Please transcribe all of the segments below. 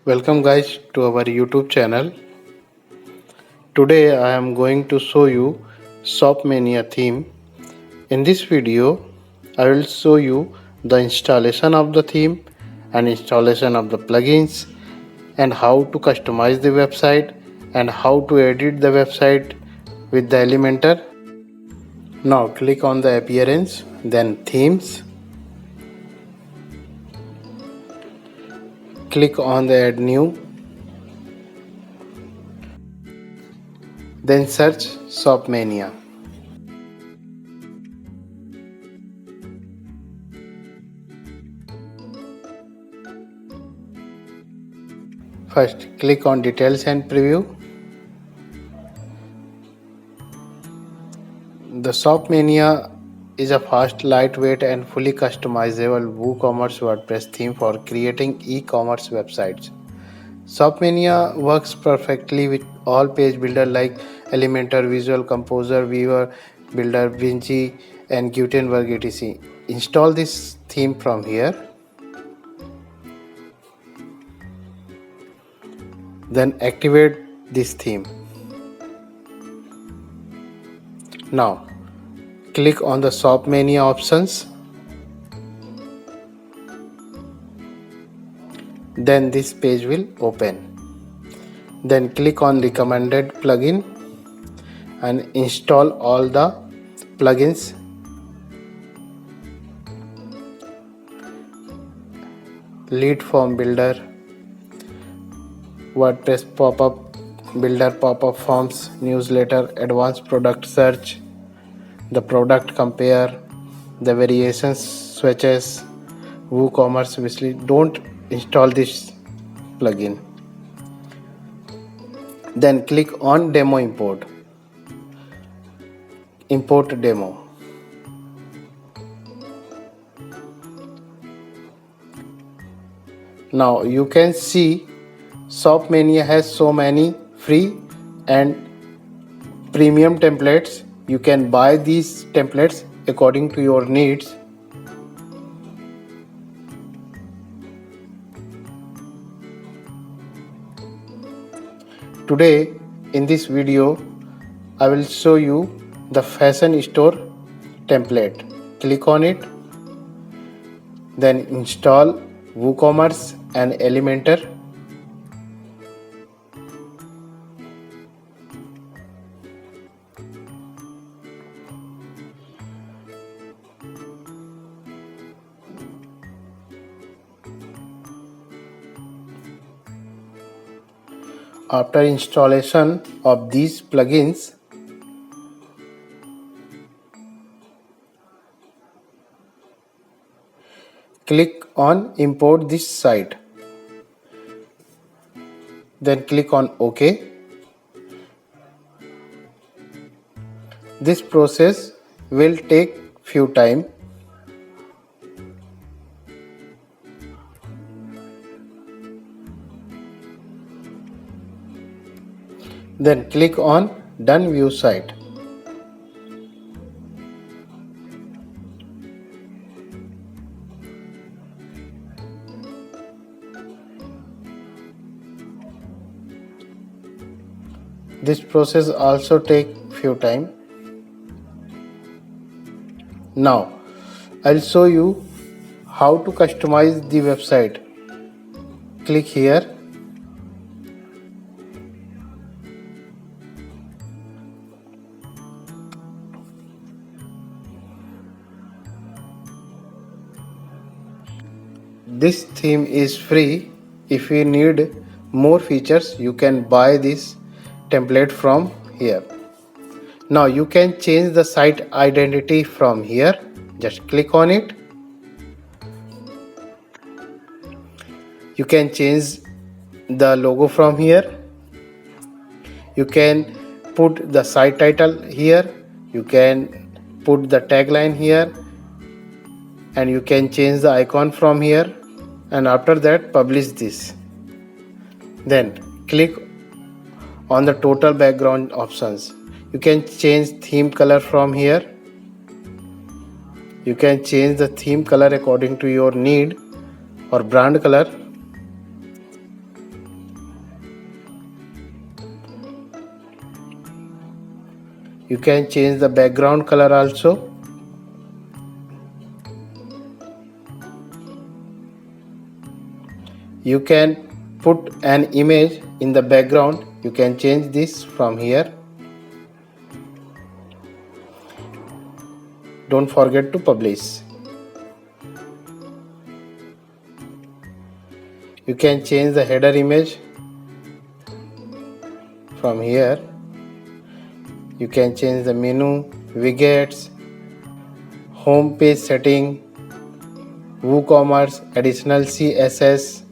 Welcome guys to our YouTube channel. Today I am going to show you Shopmania theme. In this video I will show you the installation of the theme and installation of the plugins and how to customize the website and how to edit the website with the Elementor. Now click on the appearance, then themes. Click on the add new. Then search Shopmania. First click on details and preview. The Shopmania is a fast, lightweight and fully customizable WooCommerce WordPress theme for creating e-commerce websites. Shopmania works perfectly with all page builders like Elementor, Visual Composer, Weaver, Builder, Vinci and Gutenberg etc. Install this theme from here. Then activate this theme. Now click on the Shopmania options. Then this page will open. Then click on recommended plugin and install all the plugins. Lead form builder, WordPress pop-up builder, pop-up forms, newsletter, advanced product search, the product compare, the variations switches, WooCommerce wishlist. Don't install this plugin. Then click on demo import. Import demo. Now you can see Shopmania has so many free and premium templates. You can buy these templates according to your needs. Today in this video I will show you the fashion store template. Click on it. Then install WooCommerce and Elementor. After installation of these plugins, click on import this site. Then click on OK. This process will take few time. Then click on Done View Site. This process also take few time. Now I'll show you how to customize the website. Click here. This theme is free. If you need more features, you can buy this template from here. Now you can change the site identity from here. Just click on it. You can change the logo from here. You can put the site title here. You can put the tagline here. And you can change the icon from here. And after that, publish this. Then click on the total background options. You can change theme color from here. You can change the theme color according to your need or brand color. You can change the background color also. You can put an image in the background. You can change this from here. Don't forget to publish. You can change the header image from here. You can change the menu, widgets, home page setting, WooCommerce, additional CSS.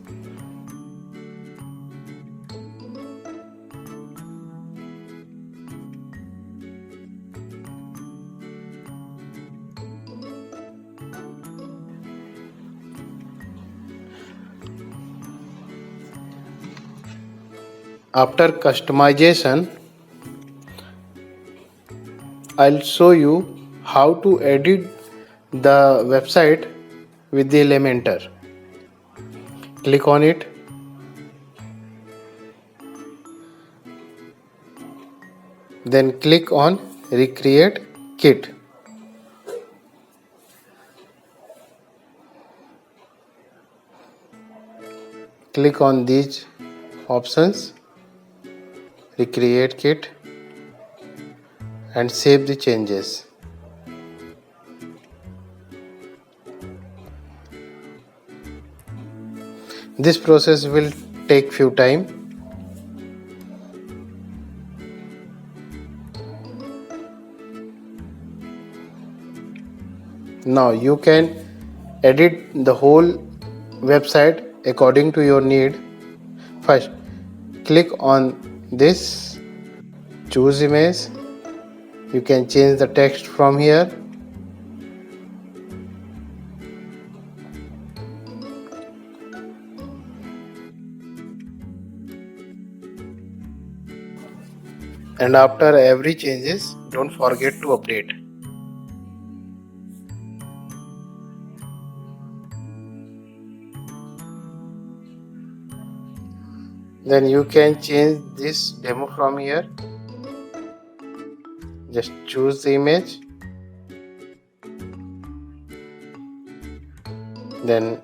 After customization, I'll show you how to edit the website with the Elementor. Click on it. Then click on Recreate Kit. Click on these options, Recreate Kit, and save the changes. This process will take few time. Now you can edit the whole website according to your need. First, click on this, choose image. You can change the text from here. And after every changes, don't forget to update. Then you can change this demo from here. Just choose the image. Then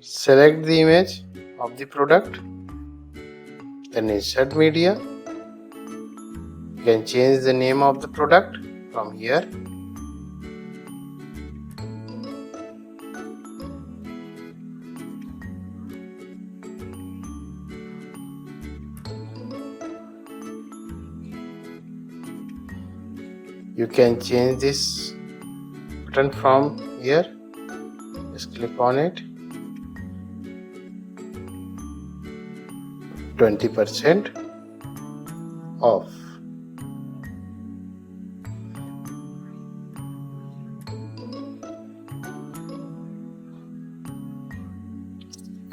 select the image of the product. Then insert media. You can change the name of the product from here. You can change this button from here. Just click on it. 20% off.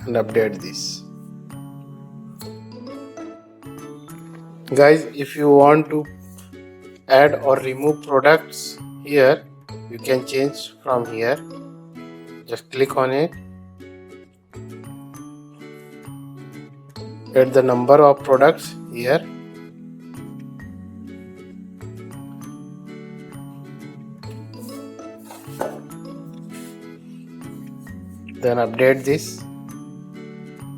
And update this. Guys, if you want to add or remove products here, you can change from here. Just click on it. Add the number of products here. Then update this.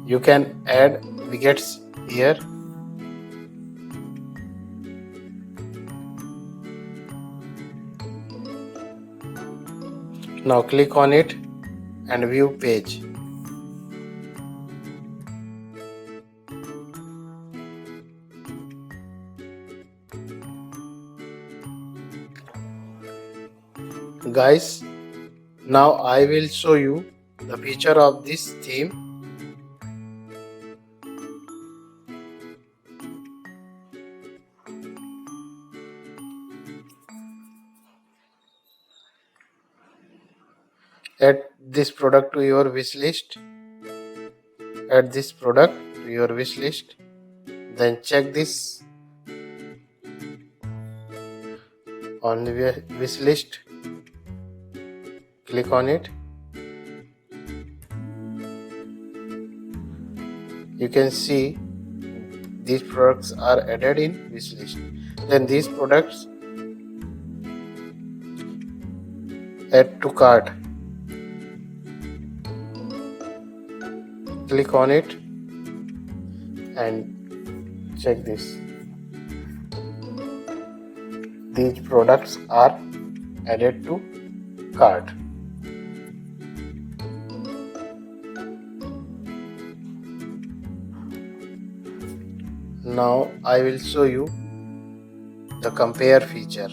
You can add widgets here. Now click on it and view page. Guys, now I will show you the feature of this theme. Add this product to your wish list. Add this product to your wish list. Then check this on the wish list. Click on it. You can see these products are added in wish list. Then these products, add to cart. Click on it and check this. These products are added to cart. Now I will show you the compare feature.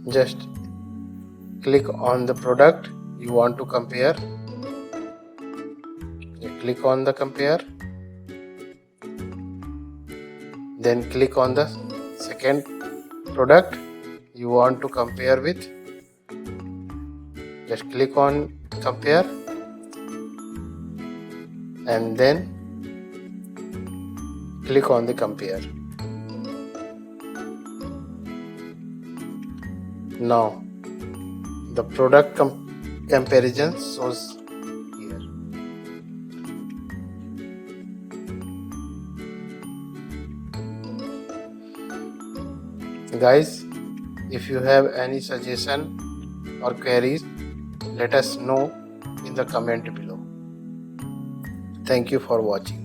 Just click on the product you want to compare. Click on the compare. Then click on the second product you want to compare with. Just click on compare and then click on the compare. Now the product comparison shows here. Guys, if you have any suggestion or queries, let us know in the comment below. Thank you for watching.